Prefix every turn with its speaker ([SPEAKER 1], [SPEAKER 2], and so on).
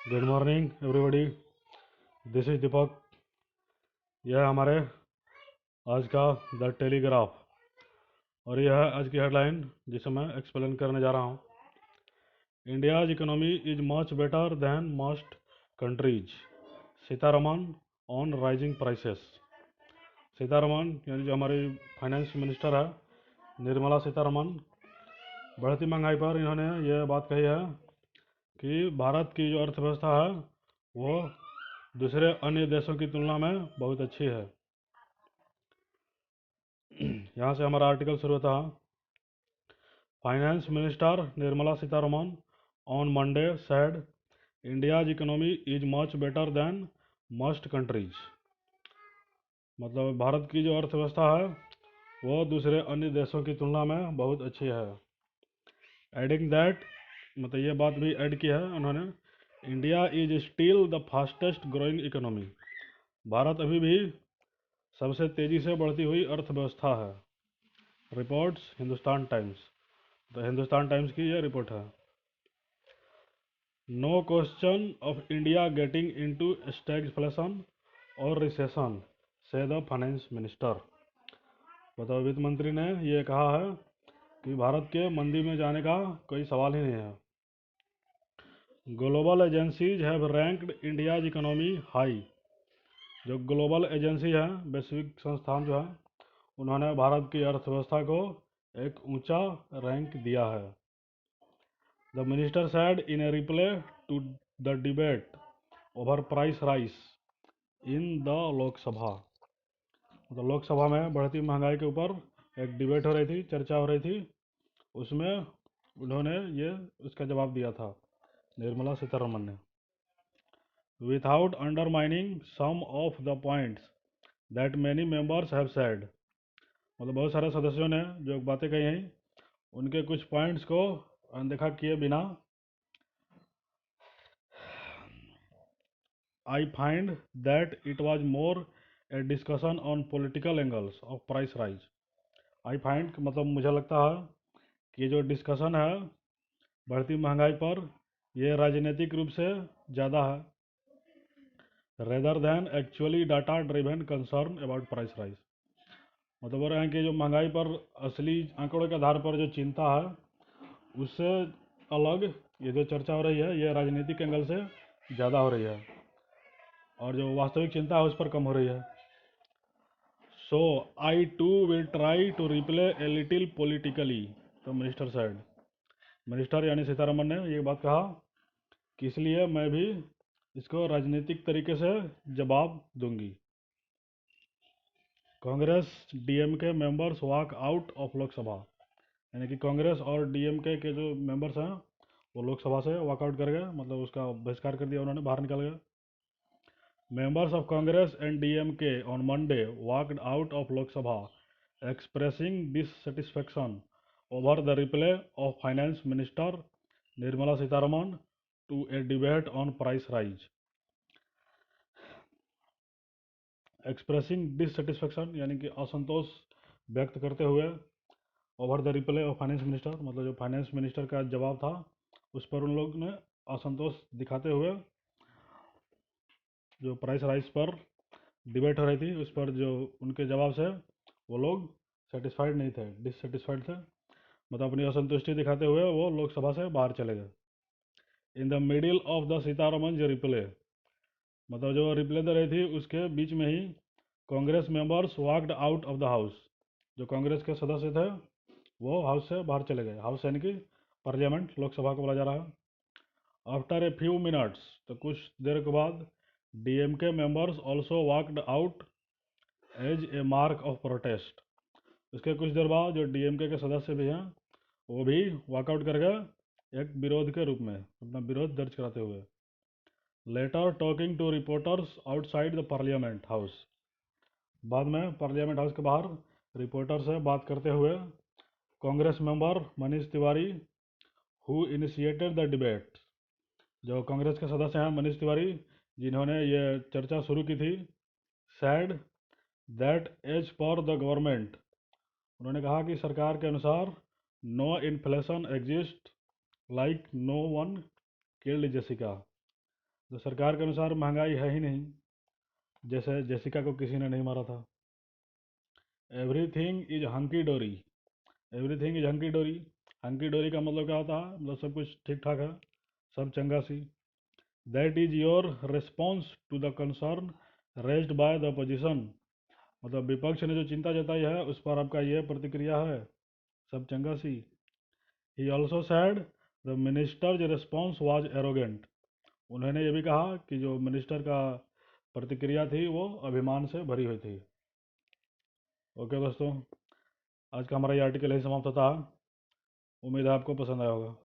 [SPEAKER 1] Good morning everybody. This is Deepak. यह है हमारे आज का द टेलीग्राफ और यह है आज की हेडलाइन जिसे मैं एक्सप्लेन करने जा रहा हूँ। India's economy is much better than most countries. Sitharaman on rising prices. Sitharaman यानी जो हमारी फाइनेंस मिनिस्टर है, निर्मला सीतारमन, बढ़ती महंगाई पर इन्होंने ये बात कही है कि भारत की जो अर्थव्यवस्था है वो दूसरे अन्य देशों की तुलना में बहुत अच्छी है। यहाँ से हमारा आर्टिकल शुरू होता है। Finance minister Nirmala Sitharaman on Monday said India's economy is much better than most countries. मतलब भारत की जो अर्थव्यवस्था है वो दूसरे अन्य देशों की तुलना में बहुत अच्छी है। एडिंग दैट, मतलब ये बात भी ऐड की है उन्होंने, India is still the fastest growing economy. Bharat अभी भी सबसे तेज़ी से बढ़ती हुई अर्थव्यवस्था है। Reports Hindustan Times. तो हिंदुस्तान टाइम्स की ये रिपोर्ट है। No question of India getting into stagflation और recession, says the finance minister. बताओ, वित्त मंत्री ने ये कहा है कि भारत के मंदी में जाने का कोई सवाल ही नहीं है। Global agencies have ranked India's economy high. जो ग्लोबल एजेंसी है, वैश्विक संस्थान जो है, उन्होंने भारत की अर्थव्यवस्था को एक ऊंचा रैंक दिया है। The minister said in a reply to the debate over price rise in the Lok Sabha. मतलब लोकसभा में बढ़ती महंगाई के ऊपर एक डिबेट हो रही थी, चर्चा हो रही थी, उसमें उन्होंने ये उसका जवाब दिया था, निर्मला सीतारमन ने। Without undermining some of the points that many members have said. मतलब बहुत सारे सदस्यों ने जो बातें कही हैं उनके कुछ पॉइंट्स को अनदेखा किए बिना, I find that it was more a discussion on political angles of price rise. I find मतलब मुझे लगता है कि जो डिस्कशन है बढ़ती महंगाई पर, ये राजनीतिक रूप से ज़्यादा है, rather than actually data driven concern about price rise. मतलब बोल रहे हैं कि जो महंगाई पर असली आंकड़ों के आधार पर जो चिंता है उससे अलग ये जो चर्चा हो रही है ये राजनीतिक एंगल से ज़्यादा हो रही है और जो वास्तविक चिंता है उस पर कम हो रही है। So I too will try to replay a little politically, तो मिनिस्टर said। मिनिस्टर यानी सीतारमन ने ये बात कहा कि इसलिए मैं भी इसको राजनीतिक तरीके से जवाब दूंगी। Congress DMK members walk out of Lok Sabha. यानी कि कांग्रेस और डीएमके के जो मेंबर्स हैं वो लोकसभा से वॉकआउट कर गए, मतलब उसका बहिष्कार कर दिया उन्होंने, बाहर निकल गए। Members of Congress and DMK on Monday walked out of Lok Sabha expressing dissatisfaction over the reply of Finance Minister Nirmala Sitharaman to a debate on price rise. Expressing dissatisfaction यानी कि असंतोष व्यक्त करते हुए over the reply off finance minister, मतलब जो finance minister का जवाब था उस पर उन लोग ने असंतोष दिखाते हुए जो प्राइस राइज पर डिबेट हो रही थी उस पर जो उनके जवाब से वो लोग सेटिस्फाइड नहीं थे, डिससेटिस्फाइड थे। मतलब अपनी असंतुष्टि दिखाते हुए वो लोकसभा से बाहर चले गए। In the middle of the Sitharaman जो रिप्ले, मतलब जो रिप्ले दे रही थी उसके बीच में ही Congress members walked out of the house. जो कांग्रेस के सदस्य थे वो हाउस से बाहर चले गए। हाउस यानी कि पार्लियामेंट, लोकसभा को बोला जा रहा है। आफ्टर ए फ्यू मिनट्स, तो कुछ देर के बाद, DMK members also walked out as a mark of protest. उसके कुछ देर बाद जो डीएमके के सदस्य भी हैं वो भी वॉकआउट कर गए एक विरोध के रूप में, अपना विरोध दर्ज कराते हुए। Later talking to reporters outside the Parliament House, बाद में पार्लियामेंट हाउस के बाहर रिपोर्टर से बात करते हुए Congress member Manish Tiwari who initiated the debate, जो कांग्रेस के सदस्य हैं मनीष तिवारी जिन्होंने ये चर्चा शुरू की थी, said that as per the government, उन्होंने कहा कि सरकार के अनुसार no inflation exist like no one killed Jessica. तो सरकार के अनुसार महंगाई है ही नहीं, जैसे जेसिका को किसी ने नहीं मारा था। एवरीथिंग इज हंकी डोरी। एवरीथिंग इज हंकी डोरी। हंकी डोरी का मतलब क्या होता है? मतलब सब कुछ ठीक ठाक है, सब चंगा सी। That is your response to the concern raised by the opposition. मतलब विपक्ष ने जो चिंता जताई है उस पर आपका यह प्रतिक्रिया है, सब चंगा सी। He also said the minister's response was arrogant. उन्होंने ये भी कहा कि जो मिनिस्टर का प्रतिक्रिया थी वो अभिमान से भरी हुई थी। ओके दोस्तों, आज का हमारा ये आर्टिकल यही समाप्त होता है। उम्मीद है आपको पसंद आया होगा।